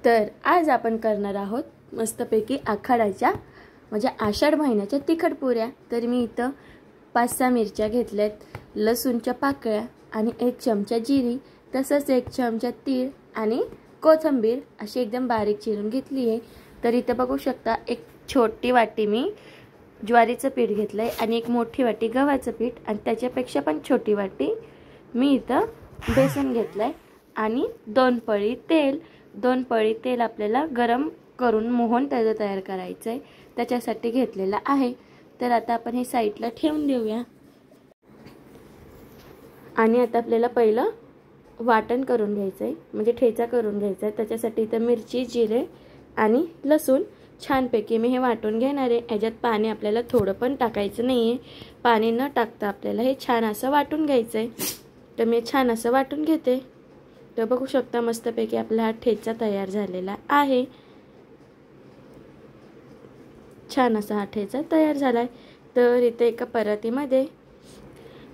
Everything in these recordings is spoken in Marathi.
तर आज आपण करणार आहोत मस्तपैकी आखाडाच्या म्हणजे आषाढ महिन्याच्या तिखट पुऱ्या। तर मी इथं 5-6 मिरच्या घेतल्यात, लसूणच्या पाकळ्या आणि 1 चमचा जिरी, तसंच 1 चमचा तीळ आणि कोथिंबीर अशी एकदम बारीक चिरून घेतली आहे। तर इथं बघू शकता एक छोटी वाटी मी ज्वारीचं पीठ घेतलंय आणि एक मोठी वाटी गव्हाचं पीठ आणि त्याच्यापेक्षा पण छोटी वाटी मी इथं बेसन घेतलंय आणि 2 पळी तेल आपल्याला गरम करून मोहन त्याचं तयार करायचंय, त्याच्यासाठी घेतलेला आहे। तर आता आपण हे साइडला ठेवून देऊया आणि आता आपल्याला पहिलं वाटण करून घ्यायचंय म्हणजे ठेचा करून घ्यायचा आहे। त्याच्यासाठी इथं मिरची, जिरे आणि लसूण छानपैकी मी हे वाटून घेणार आहे। याच्यात पाणी आपल्याला थोडं पण टाकायचं नाहीये, पाणी न टाकता आपल्याला हे छान असं वाटून घ्यायचंय। तर मी छान असं वाटून घेते। तर बघू शकता मस्तपैकी आपला हा ठेचा तयार झालेला आहे। छान असा हा ठेचा तयार झालाय। तर इथे एका परातीमध्ये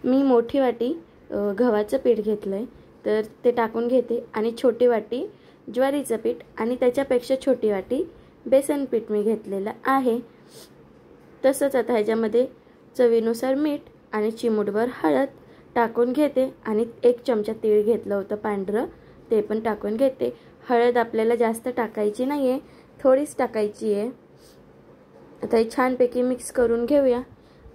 मी मोठी वाटी गव्हाचं पीठ घेतलंय, तर ते टाकून घेते आणि छोटी वाटी ज्वारीचं पीठ आणि त्याच्यापेक्षा छोटी वाटी बेसन पीठ मी घेतलेलं आहे। तसंच आता ह्याच्यामध्ये चवीनुसार मीठ आणि चिमूटभर हळद टाकून घेते आणि 1 चमचा तीळ घेतलं होतं पांढरं, ते पण टाकून घेते। हळद आपल्याला जास्त टाकायची नाहीये, थोडीच टाकायची आहे। आता हे छानपैकी मिक्स करून घेऊया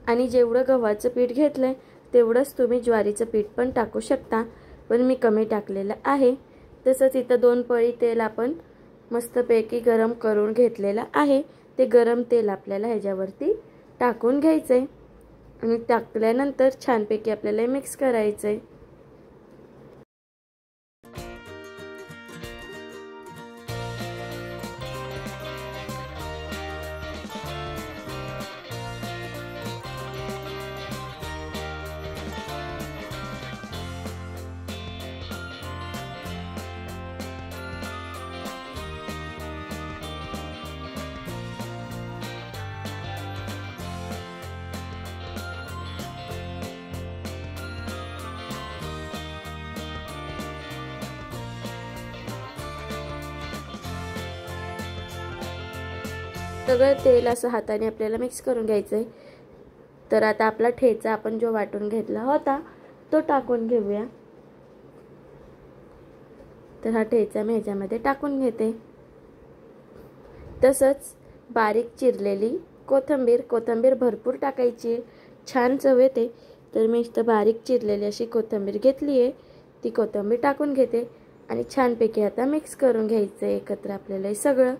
आणि जेवढं गव्हाचं पीठ घेतलंय तेवढंच तुम्ही ज्वारीचं पीठ पण टाकू शकता, पण मी कमी टाकलेलं आहे। तसंच इथं 2 पळी तेल आपण मस्तपैकी गरम करून घेतलेलं आहे। ते गरम तेल आपल्याला ह्याच्यावरती टाकून घ्यायचंय आणि टाकल्यानंतर छानपैकी आपल्याला मिक्स करायचंय। सगळं तेल असं हाताने आपल्याला मिक्स करून घ्यायचंय। तर आता आपला ठेचा आपण जो वाटून घेतला होता तो टाकून घेऊया। तर हा ठेचा मी ह्याच्यामध्ये टाकून घेते। तसंच बारीक चिरलेली कोथिंबीर भरपूर टाकायची, छान चव येते। तर मी इथं बारीक चिरलेली अशी कोथिंबीर घेतली आहे, ती कोथिंबीर टाकून घेते आणि छानपैकी आता मिक्स करून घ्यायचं एकत्र आपल्याला हे सगळं।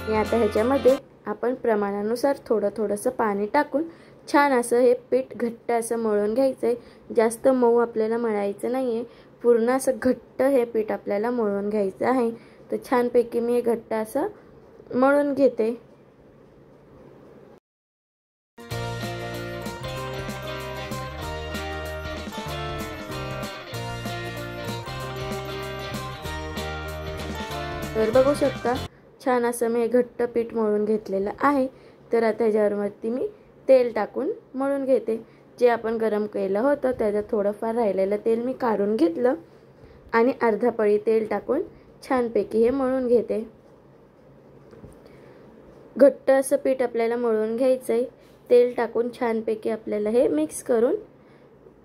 आणि आता ह्याच्यामध्ये आपण प्रमाणानुसार थोडंसं पाणी टाकून छान असं हे पीठ घट्ट असं मळून घ्यायचंय। जास्त मऊ आपल्याला मळायचं नाहीये, पूर्ण असं घट्ट हे पीठ आपल्याला मळून घ्यायचं आहे। तर छानपैकी मी हे घट्ट असं मळून घेते। तर बघू शकता छान असं मी घट्ट पीठ मळून घेतलेलं आहे। तर आता ह्याच्यावरती मी तेल टाकून मळून घेते। जे आपण गरम केलं होतं त्याच्यात थोडंफार राहिलेलं तेल मी काढून घेतलं आणि अर्धा पळी तेल टाकून छानपैकी हे मळून घेते। घट्ट असं पीठ आपल्याला मळून घ्यायचंय, तेल टाकून छानपैकी आपल्याला हे मिक्स करून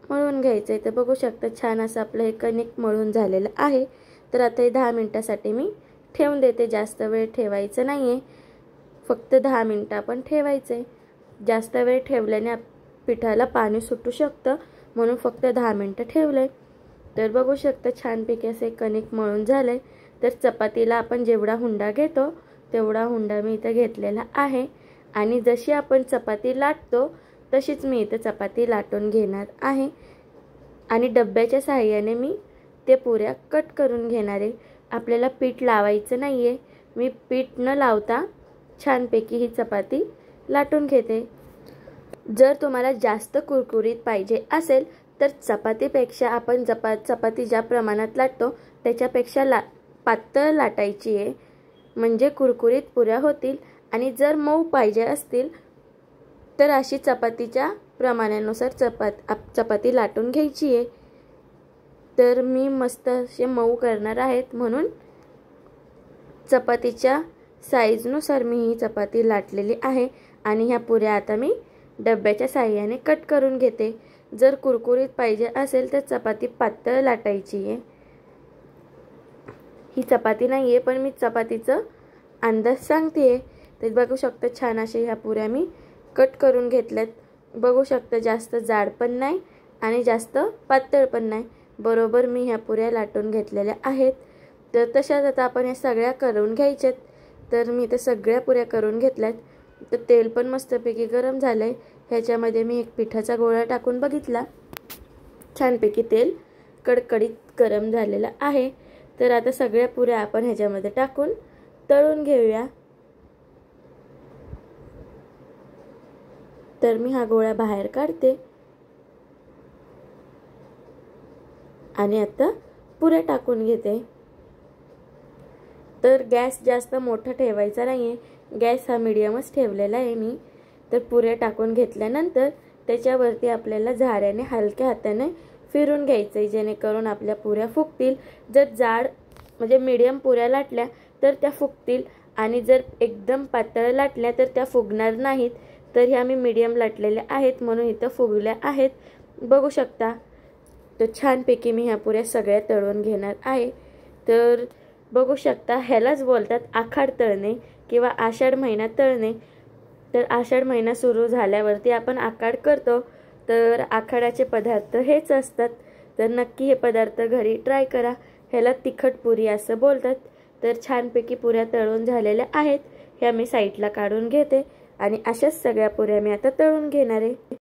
मळून घ्यायचंय। तर बघू शकता छान असं आपलं हे कणिक मळून झालेलं आहे। तर आता हे 10 मिनिटासाठी मी ठेवून देते, जास्त वेळ ठेवायचं नाहीये, फक्त 10 मिनिटं आपण ठेवायचंय। जास्त वेळ ठेवल्याने पिठाला पाणी सुटू शकतं, म्हणून फक्त 10 मिनिटं ठेवलंय। तर बघू शकता छानपैकी असे कणिक मळून झालंय। तर चपातीला आपण जेवढा हुंडा घेतो तेवढा हुंडा मी इथं घेतलेला आहे आणि जशी आपण चपाती लाटतो तशीच मी इथं चपाती लाटून घेणार आहे आणि डब्याच्या सहाय्याने मी ते पुऱ्या कट करून घेणार आहे। आपल्याला पीठ लावायचं नाहीये, मी पीठ न लावता छानपैकी ही चपाती लाटून घेते। जर तुम्हाला जास्त कुरकुरीत पाहिजे असेल तर चपातीपेक्षा आपण चपाती ज्या प्रमाणात लाटतो त्याच्यापेक्षा पातळ लाटायची आहे, म्हणजे कुरकुरीत पुऱ्या होतील आणि जर मऊ पाहिजे असतील तर अशी चपातीच्या प्रमाणानुसार चपाती लाटून घ्यायची आहे। तर मी मस्त असे मऊ करणार आहेत म्हणून चपातीच्या साईजनुसार मी ही चपाती लाटलेली आहे आणि ह्या पुऱ्या आता मी डब्याच्या साहाय्याने कट करून घेते। जर कुरकुरीत पाहिजे असेल तर चपाती पातळ लाटायची आहे। ही चपाती नाही आहे पण मी चपातीचं अंदाज सांगते। तर बघू शकता छान अशा ह्या पुऱ्या मी कट करून घेतल्यात। बघू शकता जास्त जाड पण नाही आणि जास्त पातळ पण नाही, बरोबर मी ह्या पुऱ्या लाटून घेतलेल्या आहेत। तर तशाच आता आपण या सगळ्या करून घ्यायच्यात। तर मी तर सगळ्या पुऱ्या करून घेतल्यात। तर तेल पण मस्तपैकी गरम झालंय। ह्याच्यामध्ये मी एक पिठाचा गोळा टाकून बघितला, छानपैकी तेल कडकडीत गरम झालेलं आहे। तर आता सगळ्या पुऱ्या आपण ह्याच्यामध्ये टाकून तळून घेऊया। तर मी हा गोळा बाहेर काढते आणि आता पुऱ्या टाकून घेते। तर गॅस जास्त मोठा ठेवायचा नाहीये, गॅस हा मीडियमच ठेवलेला आहे मी। तर पुऱ्या टाकून घेतल्यानंतर त्याच्यावरती आपल्याला झाऱ्याने हलक्या हाताने फिरून घ्यायचे जेणेकरून आपल्या पुऱ्या फुगतील। जर जाड म्हणजे मीडियम पुऱ्या लाटल्या तर त्या फुगतील आणि जर एकदम पातळ लाटल्या तर त्या फुगणार नाहीत। तर ह्या मी मीडियम लाटलेल्या आहेत म्हणून इथं फुगल्या आहेत, बघू शकता। तर छानपैकी मी ह्या पुऱ्या सगळ्या तळून घेणार आहे। तर बघू शकता ह्यालाच बोलतात आखाड तळणे किंवा आषाढ महिना तळणे। तर आषाढ महिना सुरू झाल्यावरती आपण आखाड करतो। तर आखाडाचे पदार्थ हेच असतात। तर नक्की हे पदार्थ घरी ट्राय करा। ह्याला तिखट पुरी असं बोलतात। तर छानपैकी पुऱ्या तळून झालेल्या आहेत, ह्या मी साईडला काढून घेते आणि अशाच सगळ्या पुऱ्या मी आता तळून घेणार आहे।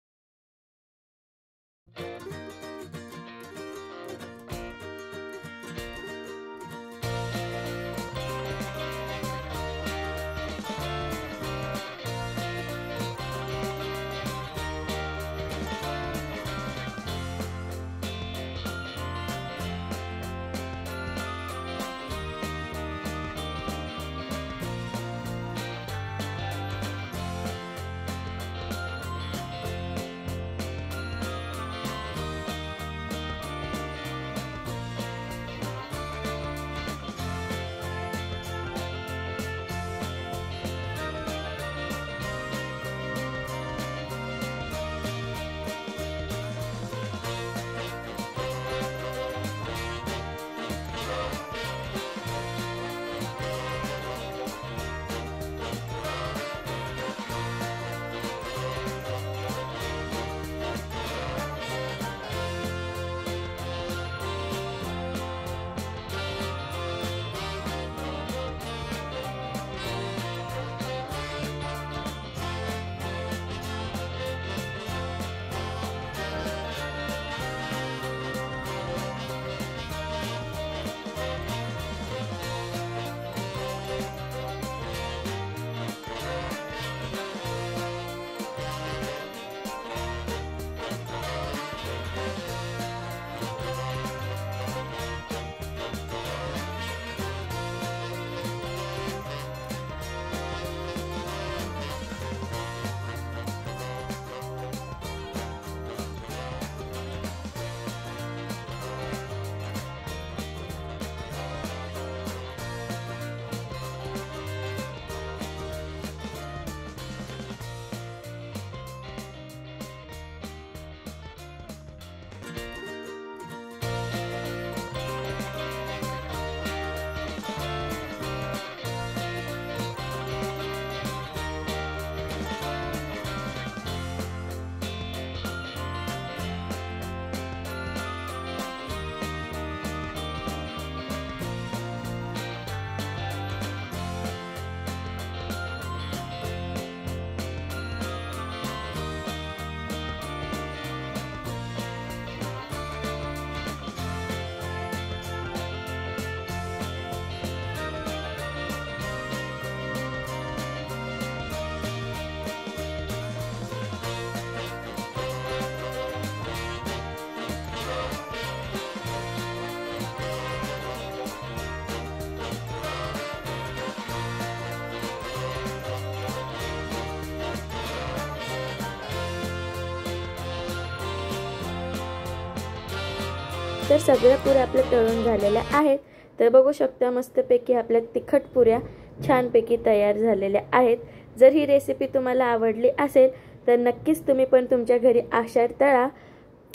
तर सगळ्या पुऱ्या आपल्या तळून झालेल्या आहेत। तर बघू शकता मस्तपैकी आपल्या तिखट पुऱ्या छानपैकी तयार झालेल्या आहेत। जर ही रेसिपी तुम्हाला आवडली असेल तर नक्कीच तुम्ही पण तुमच्या घरी आषाढ तळा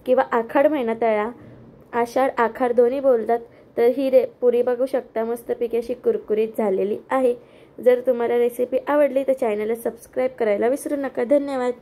किंवा आखाड महिना तळा, आषाढ आखाड दोन्ही बोलतात। तर ही पुरी बघू शकता मस्तपैकी अशी कुरकुरीत झालेली आहे। जर तुम्हाला रेसिपी आवडली तर चॅनलला सबस्क्राईब करायला विसरू नका। धन्यवाद।